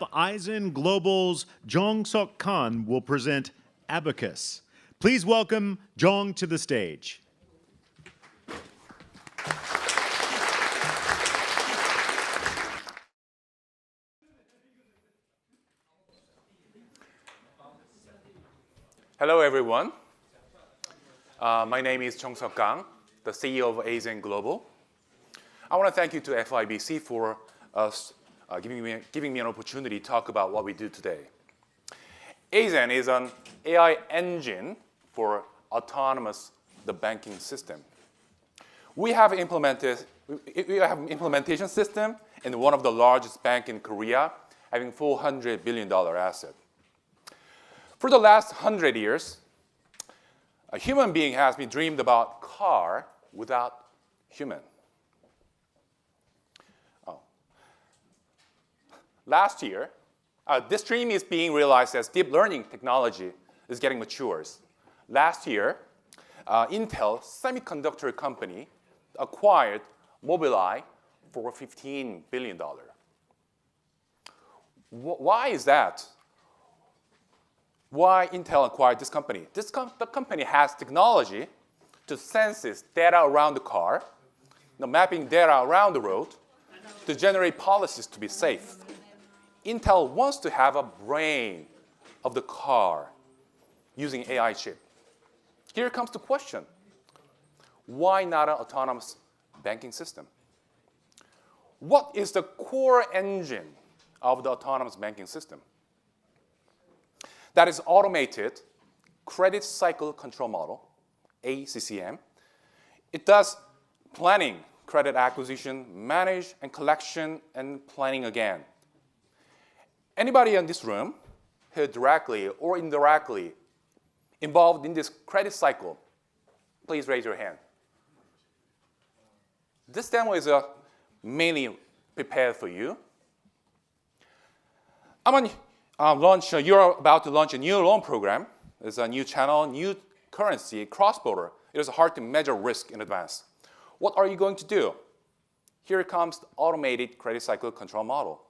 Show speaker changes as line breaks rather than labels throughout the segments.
AIZEN Global's Jong-Sok Khan will present Abacus. Please welcome Jong to the stage.
Hello, everyone. My name is Jong-Sok Kang, the CEO of AIZEN Global. I want to thank you to FIBC for giving me an opportunity to talk about what we do today. AIZEN is an AI engine for autonomous banking system. We have an implementation system in one of the largest banks in Korea, having $400 billion asset. For the last 100 years, a human being has been dreamed about car without human. Last year, this dream is being realized as deep learning technology is getting matures. Last year, Intel semiconductor company acquired Mobileye for $15 billion. Why is that? Why Intel acquired this company? The company has technology to sense data around the car, mapping data around the road to generate policies to be safe. Intel wants to have a brain of the car using AI chip. Here comes the question. Why not an autonomous banking system? What is the core engine of the autonomous banking system? That is automated credit cycle control model, ACCM. It does planning, credit acquisition, manage, and collection, and planning again. Anybody in this room who directly or indirectly involved in this credit cycle, please raise your hand. This demo is mainly prepared for you. You're about to launch a new loan program. It's a new channel, new currency, cross-border. It is hard to measure risk in advance. What are you going to do? Here comes the automated credit cycle control model.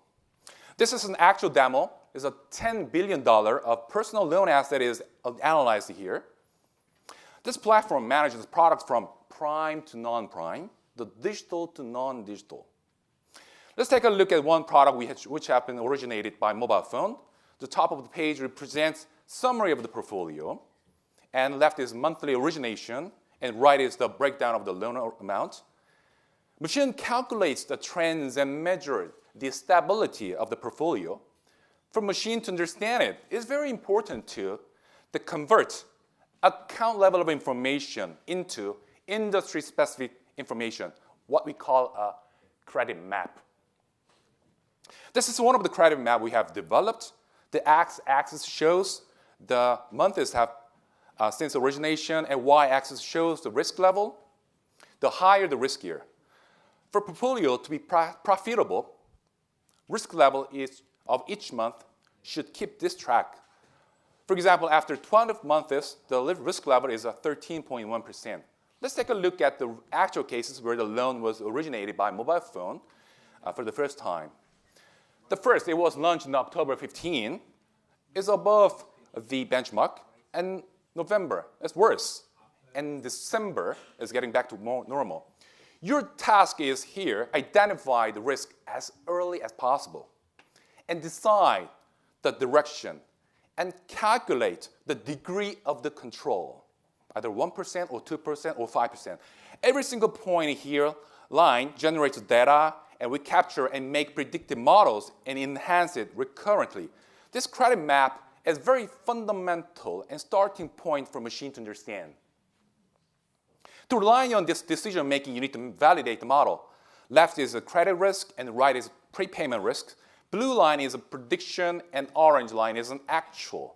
This is an actual demo. It's a $10 billion of personal loan asset is analyzed here. This platform manages products from prime to non-prime, the digital to non-digital. Let's take a look at one product which has been originated by mobile phone. The top of the page represents summary of the portfolio, and left is monthly origination, and right is the breakdown of the loan amount. Machine calculates the trends and measures the stability of the portfolio. For machine to understand it, it's very important to convert account level of information into industry-specific information, what we call a credit map. This is one of the credit map we have developed. The x-axis shows the months have since origination, and y-axis shows the risk level. The higher, the riskier. For portfolio to be profitable, risk level of each month should keep this track. For example, after 12 months, the risk level is 13.1%. Let's take a look at the actual cases where the loan was originated by mobile phone for the first time. The first, it was launched in October 15, is above the benchmark, and November is worse, and December is getting back to more normal. Your task is here, identify the risk as early as possible, and decide the direction, and calculate the degree of the control, either 1% or 2% or 5%. Every single point here, line, generates data, and we capture and make predictive models and enhance it recurrently. This credit map is very fundamental and starting point for machine to understand. To rely on this decision making, you need to validate the model. Left is a credit risk, and right is prepayment risk. Blue line is a prediction, and orange line is an actual.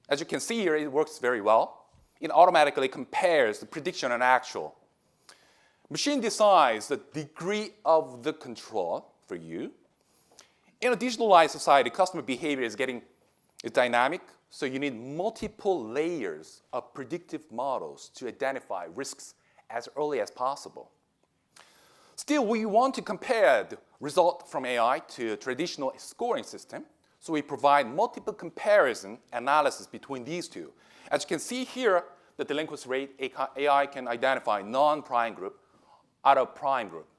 As you can see here, it works very well. It automatically compares the prediction and actual. Machine decides the degree of the control for you. In a digitalized society, customer behavior is dynamic, so you need multiple layers of predictive models to identify risks as early as possible. Still, we want to compare the result from AI to a traditional scoring system. So we provide multiple comparison analysis between these two. As you can see here, the delinquency rate, AI can identify non-prime group out of prime group.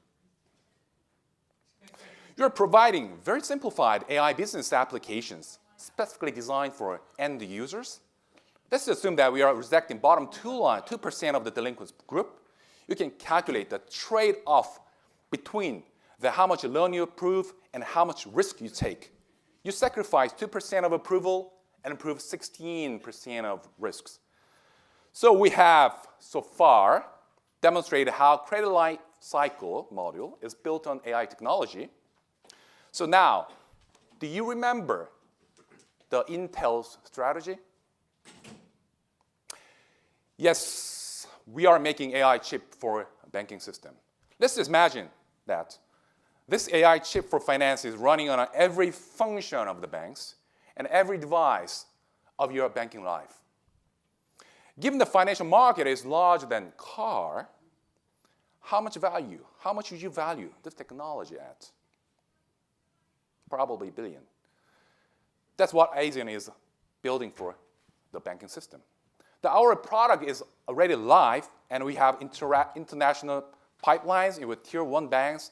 You're providing very simplified AI business applications specifically designed for end users. Let's assume that we are rejecting bottom 2% of the delinquent group. You can calculate the trade-off between how much loan you approve and how much risk you take. You sacrifice 2% of approval and improve 16% of risks. So we have so far demonstrated how credit life cycle module is built on AI technology. So now, do you remember the Intel's strategy? Yes, we are making AI chip for a banking system. Let's just imagine that this AI chip for finance is running on every function of the banks and every device of your banking life. Given the financial market is larger than car, how much would you value this technology at? Probably $1 billion. That's what AIZEN is building for the banking system. Our product is already live, and we have international pipelines with tier 1 banks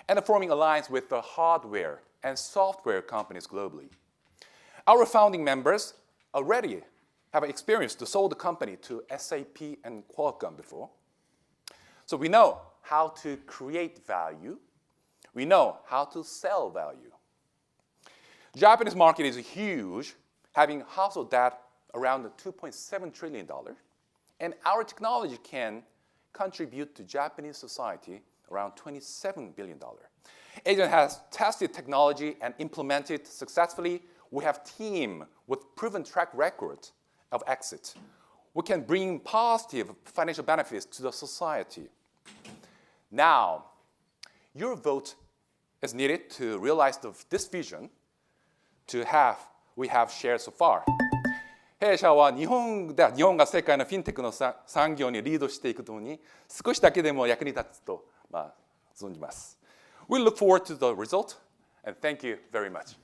and forming alliance with the hardware and software companies globally. Our founding members already have experience to sell the company to SAP and Qualcomm before. So we know how to create value. We know how to sell value. Japanese market is huge, having household debt around $2.7 trillion, and our technology can contribute to Japanese society around $27 billion. AIZEN has tested technology and implemented successfully. We have a team with proven track record of exit. We can bring positive financial benefits to the society. Now, your vote is needed to realize this vision we have shared so far. 弊社は日本が世界のフィンテックの産業にリードしていくとに少しだけでも役に立つと存じます。We look forward to the result and thank you very much.